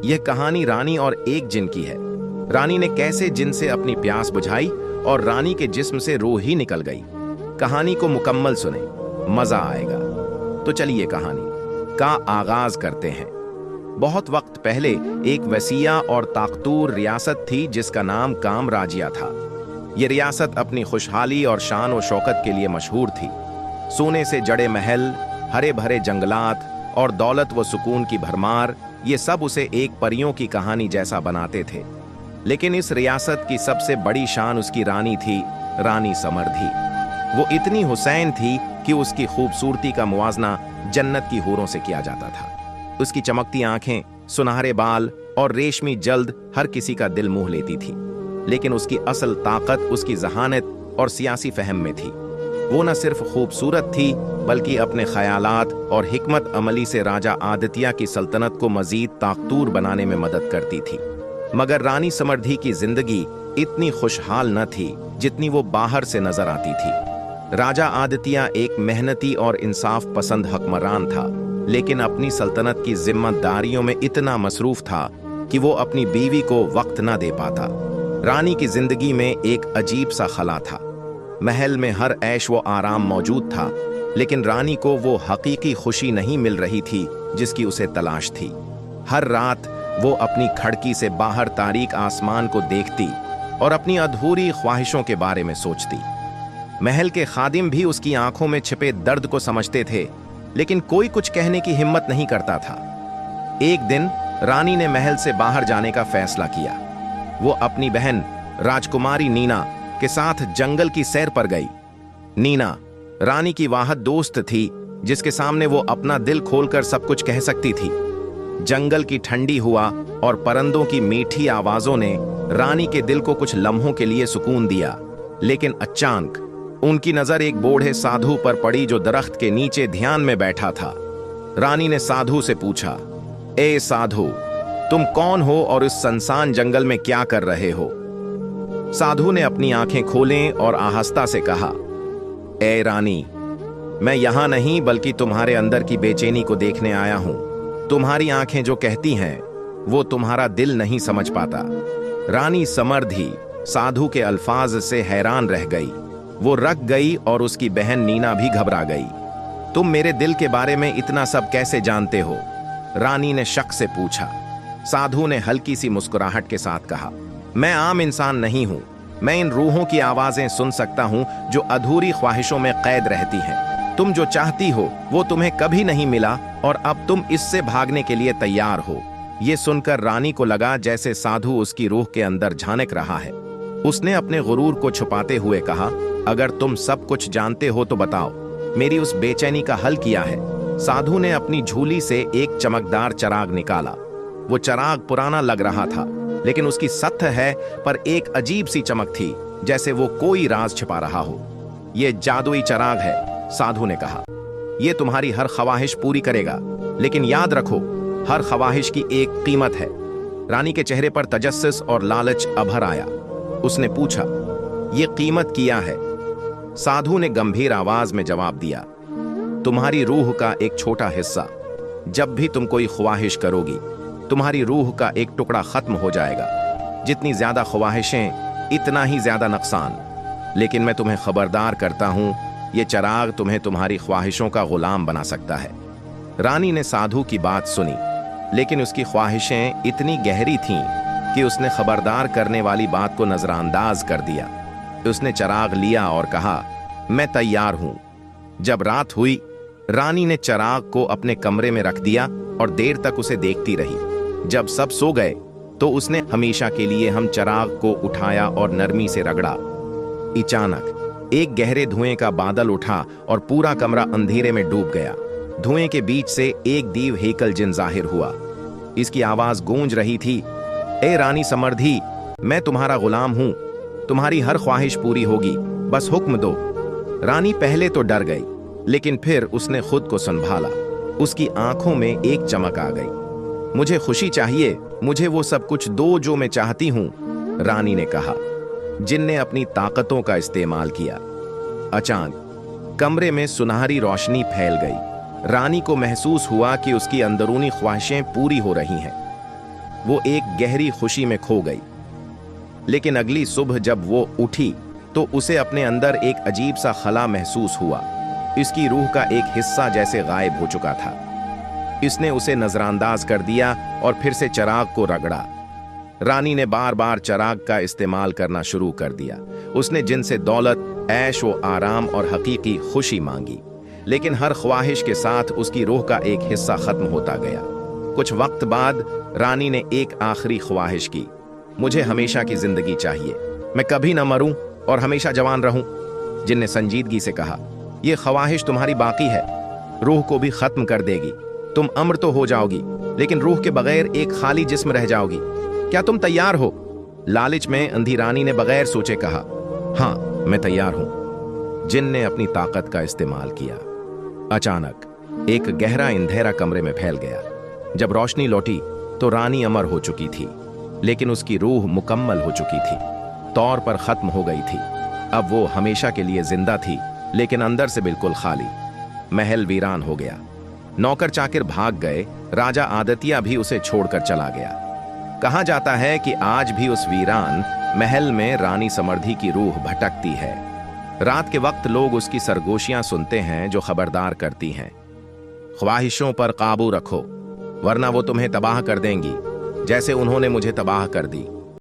यह कहानी रानी और एक जिन की है। रानी ने कैसे जिन से अपनी प्यास बुझाई और रानी के जिस्म से रूह ही निकल गई। कहानी को मुकम्मल सुने, मजा आएगा। तो चलिए कहानी का आगाज करते हैं। बहुत वक्त पहले एक वसीया और ताकतूर रियासत थी जिसका नाम काम राजिया था। यह रियासत अपनी खुशहाली और शान और शौकत के लिए मशहूर थी। सोने से जड़े महल, हरे भरे जंगलात और दौलत व सुकून की भरमार, ये सब उसे एक परियों की कहानी जैसा बनाते थे। लेकिन इस रियासत की सबसे बड़ी शान उसकी रानी थी, रानी समर्धी। वो इतनी हुसैन थी कि उसकी खूबसूरती का मुआजना जन्नत की हूरों से किया जाता था। उसकी चमकती आंखें, सुनहरे बाल और रेशमी जल्द हर किसी का दिल मोह लेती थी। लेकिन उसकी असल ताकत उसकी जहानत और सियासी फहम में थी। वो न सिर्फ खूबसूरत थी बल्कि अपने ख्यालात और हिकमत अमली से राजा आदित्य की सल्तनत को मजीद ताकतूर बनाने में मदद करती थी। मगर रानी समर्धी की जिंदगी इतनी खुशहाल न थी जितनी वो बाहर से नजर आती थी। राजा आदित्य एक मेहनती और इंसाफ पसंद हुक्मरान था, लेकिन अपनी सल्तनत की जिम्मेदारियों में इतना मसरूफ था कि वो अपनी बीवी को वक्त न दे पाता। रानी की जिंदगी में एक अजीब सा खला था। महल में हर ऐश व आराम मौजूद था, लेकिन रानी को वो हकीकी खुशी नहीं मिल रही थी जिसकी उसे तलाश थी। हर रात वो अपनी खिड़की से बाहर तारीक आसमान को देखती और अपनी अधूरी ख्वाहिशों के बारे में सोचती। महल के खादिम भी उसकी आंखों में छिपे दर्द को समझते थे, लेकिन कोई कुछ कहने की हिम्मत नहीं करता था। एक दिन रानी ने महल से बाहर जाने का फैसला किया। वो अपनी बहन राजकुमारी नीना के साथ जंगल की सैर पर गई। नीना रानी की वाहद दोस्त थी, जिसके सामने वो अपना दिल खोलकर सब कुछ कह सकती थी। जंगल की ठंडी हवा और परिंदों की मीठी आवाजों ने रानी के दिल को कुछ लम्हों के लिए सुकून दिया। लेकिन अचानक उनकी नजर एक बूढ़े साधु पर पड़ी जो दरख्त के नीचे ध्यान में बैठा था। रानी ने साधु से पूछा, ए साधु, तुम कौन हो और इस सुनसान जंगल में क्या कर रहे हो? साधु ने अपनी आंखें खोलें और आहिस्ता से कहा, ए रानी, मैं यहां नहीं बल्कि तुम्हारे अंदर की बेचैनी को देखने आया हूं। तुम्हारी आंखें जो कहती हैं वो तुम्हारा दिल नहीं समझ पाता। रानी समर्धी साधु के अल्फाज से हैरान रह गई। वो रक गई और उसकी बहन नीना भी घबरा गई। तुम मेरे दिल के बारे में इतना सब कैसे जानते हो? रानी ने शक से पूछा। साधु ने हल्की सी मुस्कुराहट के साथ कहा, मैं आम इंसान नहीं हूं। मैं इन रूहों की आवाजें सुन सकता हूं जो अधूरी ख्वाहिशों में कैद रहती हैं। तुम जो चाहती हो वो तुम्हें कभी नहीं मिला और अब तुम इससे भागने के लिए तैयार हो। ये सुनकर रानी को लगा जैसे साधु उसकी रूह के अंदर झांक रहा है। उसने अपने गुरूर को छुपाते हुए कहा, अगर तुम सब कुछ जानते हो तो बताओ, मेरी उस बेचैनी का हल किया है। साधु ने अपनी झोली से एक चमकदार चराग निकाला। वो चराग पुराना लग रहा था, लेकिन उसकी सतह है पर एक अजीब सी चमक थी, जैसे वो कोई राज छिपा रहा हो। ये जादुई चराग है, साधु ने कहा। ये तुम्हारी हर ख्वाहिश पूरी करेगा, लेकिन याद रखो, हर ख्वाहिश की एक कीमत है। रानी के चेहरे पर तजस्सुस और लालच अभर आया। उसने पूछा, ये कीमत क्या है? साधु ने गंभीर आवाज में जवाब दिया, तुम्हारी रूह का एक छोटा हिस्सा। जब भी तुम कोई ख्वाहिश करोगी, तुम्हारी रूह का एक टुकड़ा खत्म हो जाएगा। जितनी ज्यादा ख्वाहिशें, इतना ही ज्यादा नुकसान। लेकिन मैं तुम्हें खबरदार करता हूं, यह चराग तुम्हें तुम्हारी ख्वाहिशों का गुलाम बना सकता है। रानी ने साधु की बात सुनी, लेकिन उसकी ख्वाहिशें इतनी गहरी थीं कि उसने खबरदार करने वाली बात को नजरअंदाज कर दिया। उसने चराग लिया और कहा, मैं तैयार हूं। जब रात हुई, रानी ने चराग को अपने कमरे में रख दिया और देर तक उसे देखती रही। जब सब सो गए तो उसने हमेशा के लिए हम चराग को उठाया और नरमी से रगड़ा। अचानक एक गहरे धुएं का बादल उठा और पूरा कमरा अंधेरे में डूब गया। धुएं के बीच से एक दीव हेकल जिन जाहिर हुआ। इसकी आवाज गूंज रही थी, ए रानी समर्धी, मैं तुम्हारा गुलाम हूं। तुम्हारी हर ख्वाहिश पूरी होगी, बस हुक्म दो। रानी पहले तो डर गई, लेकिन फिर उसने खुद को संभाला। उसकी आंखों में एक चमक आ गई। मुझे खुशी चाहिए, मुझे वो सब कुछ दो जो मैं चाहती हूं, रानी ने कहा। जिन ने अपनी ताकतों का इस्तेमाल किया। अचानक कमरे में सुनहरी रोशनी फैल गई। रानी को महसूस हुआ कि उसकी अंदरूनी ख्वाहिशें पूरी हो रही हैं। वो एक गहरी खुशी में खो गई। लेकिन अगली सुबह जब वो उठी तो उसे अपने अंदर एक अजीब सा खला महसूस हुआ। इसकी रूह का एक हिस्सा जैसे गायब हो चुका था। इसने उसे नजरअंदाज कर दिया और फिर से चिराग को रगड़ा। रानी ने बार बार चिराग का इस्तेमाल करना शुरू कर दिया। उसने जिनसे दौलत, ऐश व आराम और हकीकी खुशी मांगी, लेकिन हर ख्वाहिश के साथ उसकी रूह का एक हिस्सा खत्म होता गया। कुछ वक्त बाद रानी ने एक आखिरी ख्वाहिश की। मुझे हमेशा की जिंदगी चाहिए, मैं कभी न मरूं और हमेशा जवान रहूं। जिन ने संजीदगी से कहा, यह ख्वाहिश तुम्हारी बाकी है, रूह को भी खत्म कर देगी। तुम अमर तो हो जाओगी, लेकिन रूह के बगैर एक खाली जिस्म रह जाओगी। क्या तुम तैयार हो? लालच में अंधी रानी ने बगैर सोचे कहा, हाँ मैं तैयार हूं। जिन ने अपनी ताकत का इस्तेमाल किया। अचानक एक गहरा अंधेरा कमरे में फैल गया। जब रोशनी लौटी तो रानी अमर हो चुकी थी, लेकिन उसकी रूह मुकम्मल हो चुकी थी, तौर पर खत्म हो गई थी। अब वो हमेशा के लिए जिंदा थी, लेकिन अंदर से बिल्कुल खाली। महल वीरान हो गया। नौकर चाकर भाग गए। राजा आदित्य भी उसे छोड़कर चला गया। कहा जाता है कि आज भी उस वीरान महल में रानी समर्द्धि की रूह भटकती है। रात के वक्त लोग उसकी सरगोशियां सुनते हैं जो खबरदार करती हैं, ख्वाहिशों पर काबू रखो, वरना वो तुम्हें तबाह कर देंगी, जैसे उन्होंने मुझे तबाह कर दी।